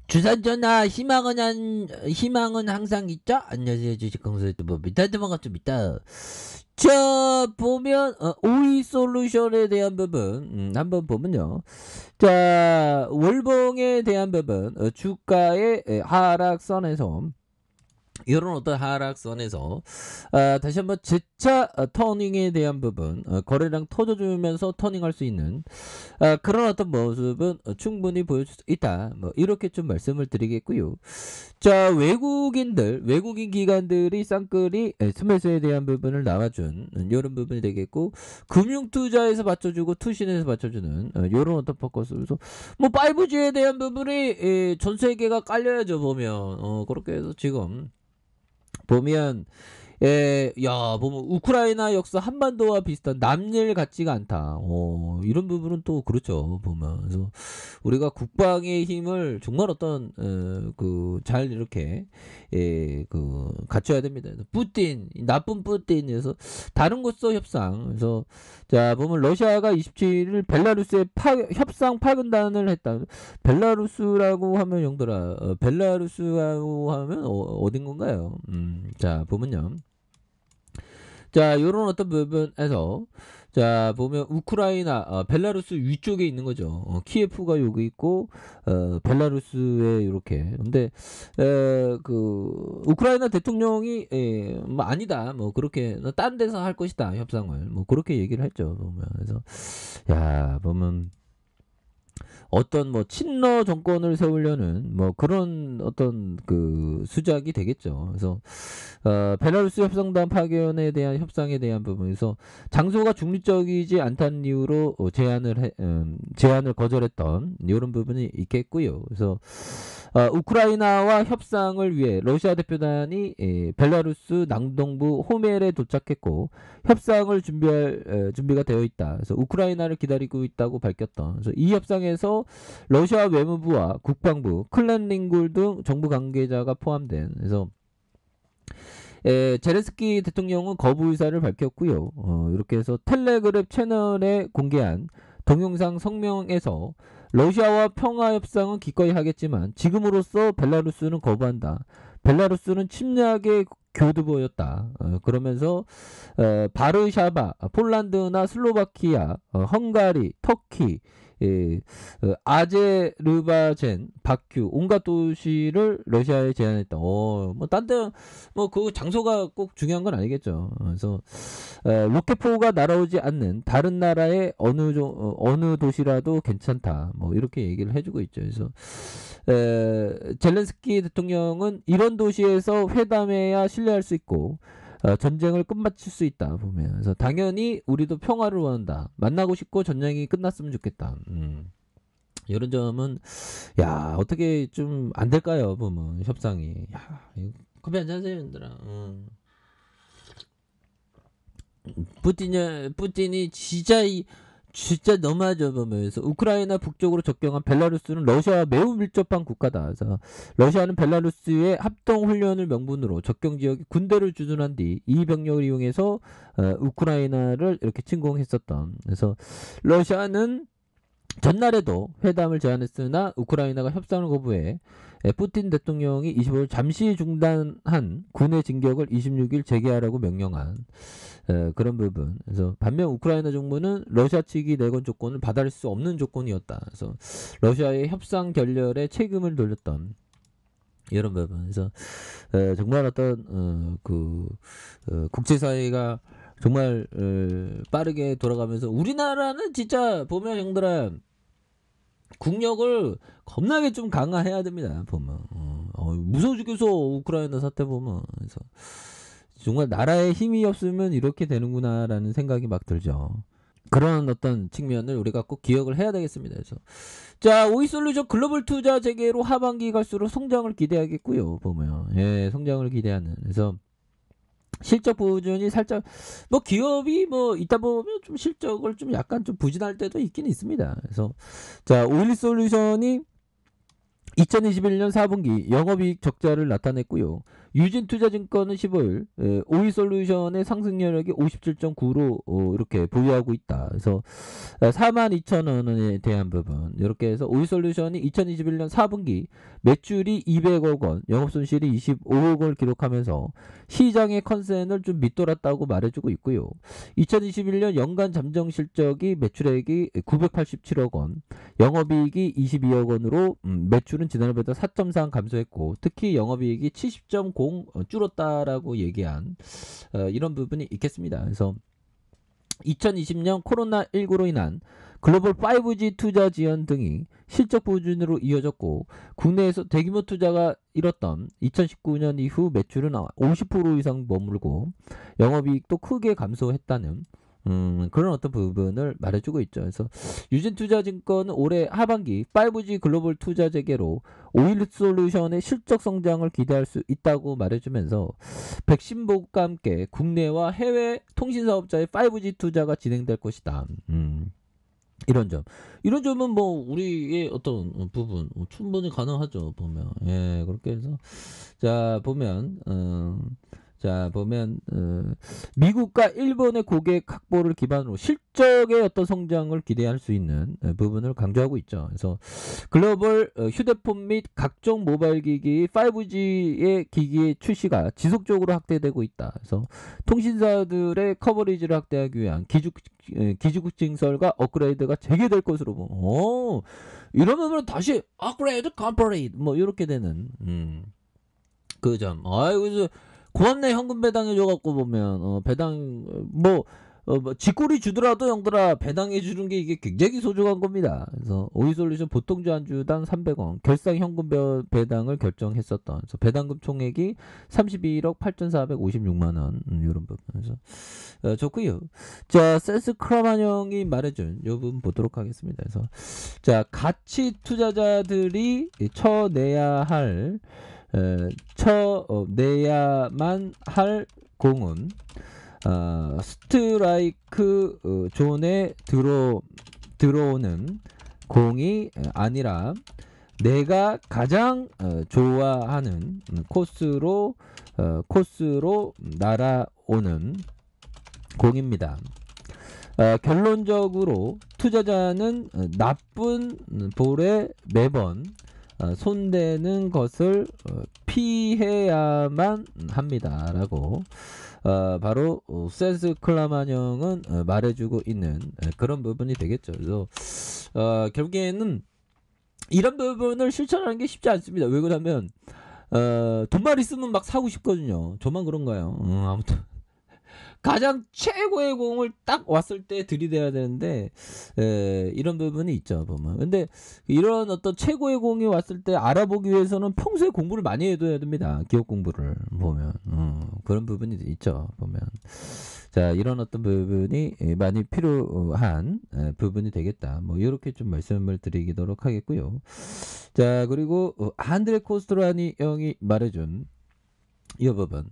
주산전화 희망은 항상 있죠? 안녕하세요. 주식공사 유튜버 미타드 반갑습니다. 자, 보면, 오이 솔루션에 대한 부분, 한번 보면요. 자, 월봉에 대한 부분, 주가의 하락선에서, 이런 어떤 하락선에서 다시 한번 재차 터닝에 대한 부분, 거래량 터져주면서 터닝할 수 있는 그런 어떤 모습은 충분히 보여줄 수 있다. 뭐 이렇게 좀 말씀을 드리겠고요. 자, 외국인 기관들이 쌍끌이 스매스에 대한 부분을 나와준 이런 부분이 되겠고, 금융투자에서 받쳐주고 투신에서 받쳐주는 이런 어떤 포커스에서 뭐 5G에 대한 부분이 전 세계가 깔려야죠. 보면 그렇게 해서 지금 보면 보면 우크라이나 역사 한반도와 비슷한 남일 같지가 않다. 이런 부분은 또 그렇죠. 보면 그래서 우리가 국방의 힘을 정말 어떤 잘 이렇게 갖춰야 됩니다. 나쁜 푸틴에서 다른 곳서 협상. 그래서 자 보면 러시아가 27일 벨라루스에 협상 파견단을 했다. 벨라루스라고 하면 영들아, 벨라루스라고 하면 어딘 건가요? 자 보면요. 자, 요런 어떤 부분에서 자, 보면 우크라이나, 벨라루스 위쪽에 있는 거죠. 키예프가 여기 있고, 벨라루스에 이렇게. 근데, 우크라이나 대통령이, 뭐, 아니다. 뭐, 그렇게, 딴 데서 할 것이다. 협상을. 뭐, 그렇게 얘기를 했죠. 보면. 그래서, 야, 보면, 어떤 뭐 친러 정권을 세우려는 뭐 그런 어떤 수작이 되겠죠. 그래서 벨라루스 협상단 파견에 대한 협상에 대한 부분에서 장소가 중립적이지 않다는 이유로 제안을 거절했던 이런 부분이 있겠고요. 그래서 우크라이나와 협상을 위해 러시아 대표단이 벨라루스 남동부 호멜에 도착했고 협상을 준비할 준비가 되어 있다. 그래서 우크라이나를 기다리고 있다고 밝혔던. 그래서 이 협상에서 러시아 외무부와 국방부, 클렌링굴 등 정부 관계자가 포함된. 그래서 제렌스키 대통령은 거부 의사를 밝혔고요. 이렇게 해서 텔레그램 채널에 공개한 동영상 성명에서 러시아와 평화 협상은 기꺼이 하겠지만 지금으로서 벨라루스는 거부한다. 벨라루스는 침략의 교두보였다. 그러면서 바르샤바, 폴란드나 슬로바키아, 헝가리, 터키, 아제르바젠, 바큐 온갖 도시를 러시아에 제안했다. 그 장소가 꼭 중요한 건 아니겠죠. 그래서 로켓포가 날아오지 않는 다른 나라의 어느 도시라도 괜찮다. 뭐 이렇게 얘기를 해주고 있죠. 그래서 젤렌스키 대통령은 이런 도시에서 회담해야 신뢰할 수 있고 전쟁을 끝마칠 수 있다. 보면 그래서 당연히 우리도 평화를 원한다. 만나고 싶고 전쟁이 끝났으면 좋겠다. 이런 점은 어떻게 좀 안 될까요? 보면 협상이. 커피 한잔 하세요, 얘들아. 푸틴이 진짜 너무하죠. 보면서 우크라이나 북쪽으로 접경한 벨라루스는 러시아와 매우 밀접한 국가다. 그래서 러시아는 벨라루스의 합동 훈련을 명분으로 접경 지역에 군대를 주둔한 뒤 이 병력을 이용해서 우크라이나를 이렇게 침공했었던. 그래서 러시아는 전날에도 회담을 제안했으나 우크라이나가 협상을 거부해 푸틴 대통령이 25일 잠시 중단한 군의 진격을 26일 재개하라고 명령한 그런 부분. 그래서 반면 우크라이나 정부는 러시아 측이 내건 조건을 받아들일 수 없는 조건이었다. 그래서 러시아의 협상 결렬에 책임을 돌렸던 이런 부분. 그래서 정말 어떤 국제사회가 정말 빠르게 돌아가면서 우리나라는 진짜 보면 형들아 국력을 겁나게 좀 강화해야 됩니다. 보면 무서워 죽겠어. 우크라이나 사태 보면. 그래서 정말 나라의 힘이 없으면 이렇게 되는구나라는 생각이 막 들죠. 그런 어떤 측면을 우리가 꼭 기억을 해야 되겠습니다. 그래서 자, 오이솔루션 글로벌 투자 재개로 하반기 갈수록 성장을 기대하겠고요. 보면 성장을 기대하는. 그래서 실적 부진이 살짝 뭐 기업이 뭐 있다 보면 좀 실적을 좀 약간 좀 부진할 때도 있긴 있습니다. 그래서 자, 오일리솔루션이 2021년 4분기 영업이익 적자를 나타냈고요. 유진투자증권은 15일 오이솔루션의 상승 여력이 57.9로 이렇게 보유하고 있다. 그래서 42,000원에 대한 부분 이렇게 해서 오이솔루션이 2021년 4분기 매출이 200억 원, 영업손실이 25억 원을 기록하면서 시장의 컨센을 좀 밑돌았다고 말해주고 있고요. 2021년 연간 잠정 실적이 매출액이 987억 원, 영업이익이 22억 원으로 매출은 지난해보다 4.4 감소했고 특히 영업이익이 70.0 줄었다라고 얘기한 이런 부분이 있겠습니다. 그래서 2020년 코로나19로 인한 글로벌 5G 투자 지연 등이 실적 부진으로 이어졌고 국내에서 대규모 투자가 이뤘던 2019년 이후 매출은 50% 이상 머물고 영업이익도 크게 감소했다는 그런 어떤 부분을 말해주고 있죠. 그래서 유진투자증권은 올해 하반기 5G 글로벌 투자 재개로 오일솔루션의 실적 성장을 기대할 수 있다고 말해주면서 백신 보급과 함께 국내와 해외 통신사업자의 5G 투자가 진행될 것이다. 이런 점은 뭐 우리의 어떤 부분 충분히 가능하죠. 보면 그렇게 해서 보면 미국과 일본의 고객 확보를 기반으로 실적의 어떤 성장을 기대할 수 있는 부분을 강조하고 있죠. 그래서 글로벌 휴대폰 및 각종 모바일 기기 5G의 기기의 출시가 지속적으로 확대되고 있다. 그래서 통신사들의 커버리지를 확대하기 위한 기축 증설과 업그레이드가 재개될 것으로 보면 이러면 다시 업그레이드 컴플리트 뭐 이렇게 되는 그 점. 그래서 고압내 현금 배당해줘갖고 보면 배당 뭐 쥐꼬리 주더라도 형들아 배당해 주는 게 이게 굉장히 소중한 겁니다. 그래서 오이솔루션 보통주 한 주당 300원 결상 현금 배당을 결정했었던 그래서 배당금 총액이 32억 8,456만 원 이런 부분에서 좋고요. 자 센스 크라만 형이 말해준 요 부분 보도록 하겠습니다. 그래서 자 가치 투자자들이 쳐내야만 할 공은 스트라이크 존에 들어오는 공이 아니라 내가 가장 좋아하는 코스로 날아오는 공입니다. 결론적으로 투자자는 나쁜 볼에 매번 손대는 것을 피해야만 합니다. 라고 바로 센스 클라만 형은 말해주고 있는 그런 부분이 되겠죠. 그래서 결국에는 이런 부분을 실천하는 게 쉽지 않습니다. 왜 그러냐면 돈만 있으면 막 사고 싶거든요. 저만 그런가요? 아무튼 가장 최고의 공을 딱 왔을 때 들이대야 되는데 이런 부분이 있죠 보면. 근데 이런 어떤 최고의 공이 왔을 때 알아보기 위해서는 평소에 공부를 많이 해둬야 됩니다. 기업 공부를 보면 그런 부분이 있죠 보면. 자 이런 어떤 부분이 많이 필요한 부분이 되겠다. 뭐 이렇게 좀 말씀을 드리도록 하겠고요. 자 그리고 안드레 코스트라니 형이 말해준 이 부분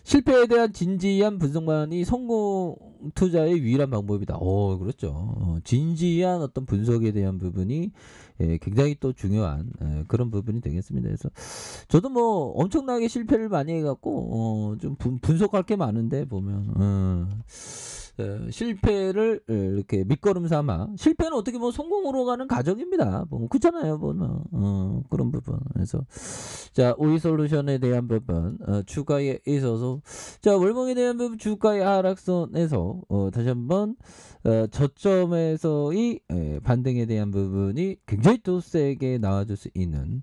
실패에 대한 진지한 분석만이 성공 투자의 유일한 방법이다. 그렇죠. 진지한 어떤 분석에 대한 부분이 굉장히 또 중요한 그런 부분이 되겠습니다. 그래서 저도 뭐 엄청나게 실패를 많이 해갖고 좀 분석할 게 많은데 보면 실패를 이렇게 밑거름 삼아 실패는 어떻게 보면 성공으로 가는 과정입니다. 뭐 그렇잖아요. 그런 부분. 그래서 자 오이솔루션에 대한 부분 주가에 있어서 자 월봉에 대한 부분 주가의 하락선에서 다시 한번 저점에서의 반등에 대한 부분이 굉장히 또 세게 나와줄 수 있는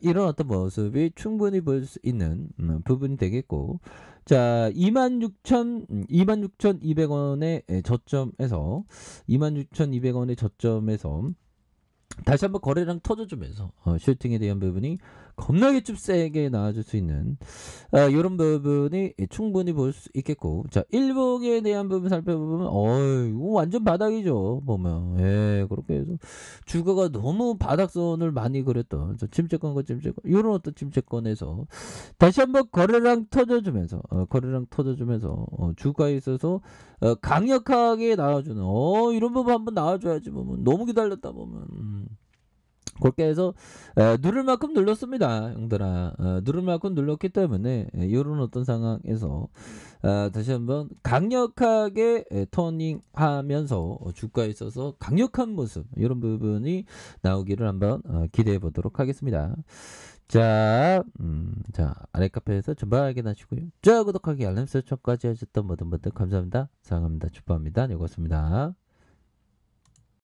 이런 어떤 모습이 충분히 보일 수 있는 부분이 되겠고 자 26,200원의 저점에서 26,200원의 저점에서 다시 한번 거래량 터져주면서 슈팅에 대한 부분이 겁나게 좀 세게 나와줄 수 있는 이런 부분이 충분히 볼 수 있겠고 자 일봉에 대한 부분 살펴보면 이거 완전 바닥이죠 보면 그렇게 해서 주가가 너무 바닥선을 많이 그렸던 침체권 이런 어떤 침체권에서 다시 한번 거래량 터져주면서 주가에 있어서 강력하게 나와주는 이런 부분 한번 나와줘야지 보면 너무 기다렸다 보면 그렇게 해서 누를 만큼 눌렀습니다, 형들아. 누를 만큼 눌렀기 때문에 이런 어떤 상황에서 다시 한번 강력하게 터닝하면서 주가에 있어서 강력한 모습 이런 부분이 나오기를 한번 기대해 보도록 하겠습니다. 자, 자 아래 카페에서 전방 확인하시고요. 자 구독하기 알람 설정까지 하셨던 모든 분들 감사합니다. 사랑합니다. 축복합니다. 네, 고맙습니다.